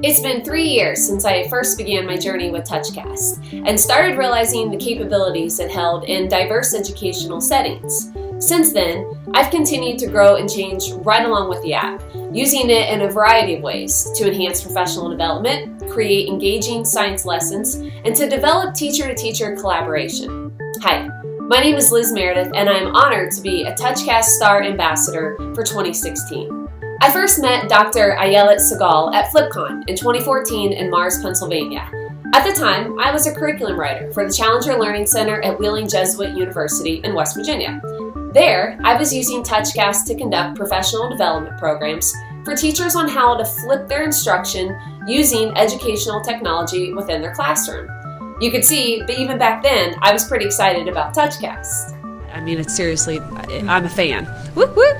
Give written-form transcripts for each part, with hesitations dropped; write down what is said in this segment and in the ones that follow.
It's been 3 years since I first began my journey with TouchCast and started realizing the capabilities it held in diverse educational settings. Since then, I've continued to grow and change right along with the app, using it in a variety of ways to enhance professional development, create engaging science lessons, and to develop teacher-to-teacher collaboration. Hi, my name is Liz Meredith, and I am honored to be a TouchCast Star Ambassador for 2016. I first met Dr. Ayelet Segal at FlipCon in 2014 in Mars, Pennsylvania. At the time, I was a curriculum writer for the Challenger Learning Center at Wheeling Jesuit University in West Virginia. There, I was using TouchCast to conduct professional development programs for teachers on how to flip their instruction using educational technology within their classroom. You could see, but even back then, I was pretty excited about TouchCast. I mean, it's seriously, I'm a fan. Whoop, whoop.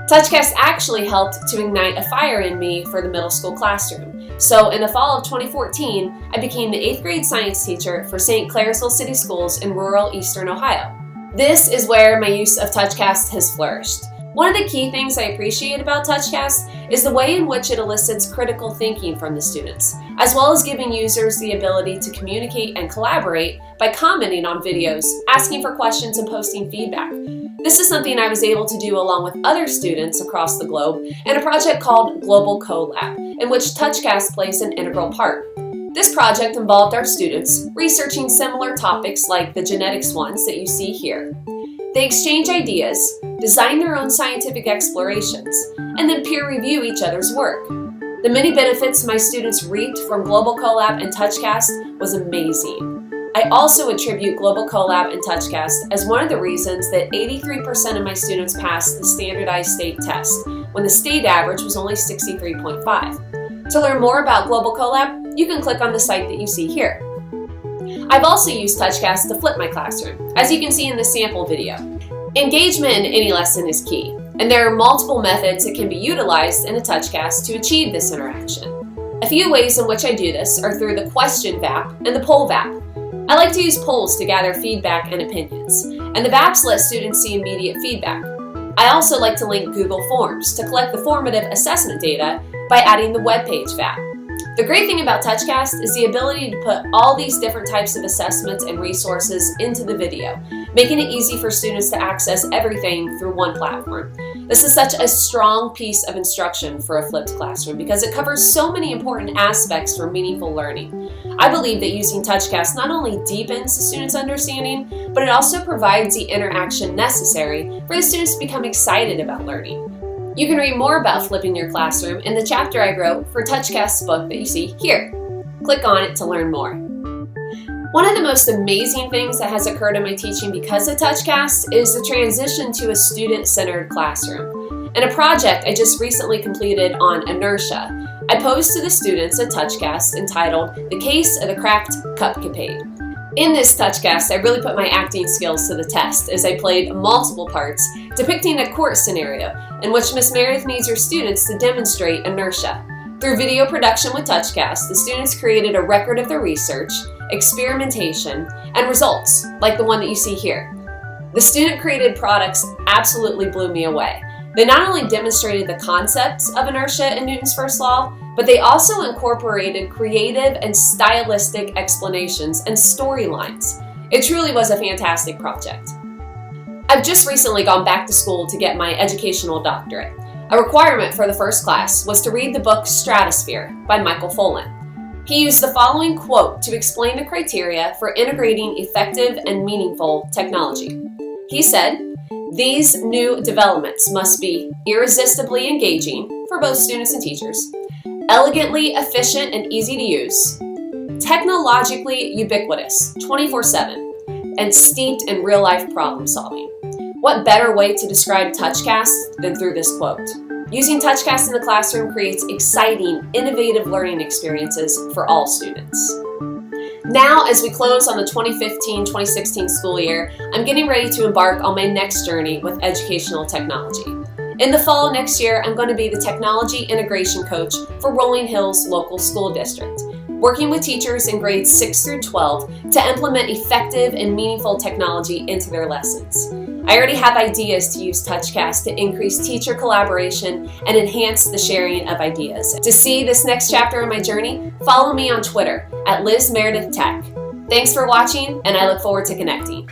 TouchCast actually helped to ignite a fire in me for the middle school classroom. So in the fall of 2014, I became the 8th grade science teacher for St. Clairsville City Schools in rural eastern Ohio. This is where my use of TouchCast has flourished. One of the key things I appreciate about TouchCast is the way in which it elicits critical thinking from the students, as well as giving users the ability to communicate and collaborate by commenting on videos, asking for questions, and posting feedback. This is something I was able to do along with other students across the globe in a project called Global CoLab, in which TouchCast plays an integral part. This project involved our students researching similar topics like the genetics ones that you see here. They exchange ideas, design their own scientific explorations, and then peer review each other's work. The many benefits my students reaped from Global CoLab and TouchCast was amazing. I also attribute Global CoLab and TouchCast as one of the reasons that 83% of my students passed the standardized state test, when the state average was only 63.5. To learn more about Global CoLab, you can click on the site that you see here. I've also used TouchCast to flip my classroom, as you can see in this sample video. Engagement in any lesson is key, and there are multiple methods that can be utilized in a TouchCast to achieve this interaction. A few ways in which I do this are through the question VAP and the poll VAP. I like to use polls to gather feedback and opinions, and the VAPs let students see immediate feedback. I also like to link Google Forms to collect the formative assessment data by adding the web page VAP. The great thing about TouchCast is the ability to put all these different types of assessments and resources into the video, making it easy for students to access everything through one platform. This is such a strong piece of instruction for a flipped classroom because it covers so many important aspects for meaningful learning. I believe that using TouchCast not only deepens the students' understanding, but it also provides the interaction necessary for the students to become excited about learning. You can read more about flipping your classroom in the chapter I wrote for TouchCast's book that you see here. Click on it to learn more. One of the most amazing things that has occurred in my teaching because of TouchCast is the transition to a student-centered classroom. In a project I just recently completed on inertia, I posed to the students a TouchCast entitled The Case of the Cracked Cupcapade. In this TouchCast, I really put my acting skills to the test as I played multiple parts depicting a court scenario in which Ms. Meredith needs her students to demonstrate inertia. Through video production with TouchCast, the students created a record of their research, experimentation, and results, like the one that you see here. The student-created products absolutely blew me away. They not only demonstrated the concepts of inertia in Newton's first law, but they also incorporated creative and stylistic explanations and storylines. It truly was a fantastic project. I've just recently gone back to school to get my educational doctorate. A requirement for the first class was to read the book Stratosphere by Michael Fullan. He used the following quote to explain the criteria for integrating effective and meaningful technology. He said, "These new developments must be irresistibly engaging for both students and teachers, elegantly efficient and easy to use, technologically ubiquitous 24/7, and steeped in real-life problem solving." What better way to describe TouchCast than through this quote? Using TouchCast in the classroom creates exciting, innovative learning experiences for all students. Now, as we close on the 2015-2016 school year, I'm getting ready to embark on my next journey with educational technology. In the fall next year, I'm going to be the technology integration coach for Rolling Hills Local School District, working with teachers in grades 6 through 12 to implement effective and meaningful technology into their lessons. I already have ideas to use TouchCast to increase teacher collaboration and enhance the sharing of ideas. To see this next chapter of my journey, follow me on Twitter at Liz Meredith Tech. Thanks for watching, and I look forward to connecting.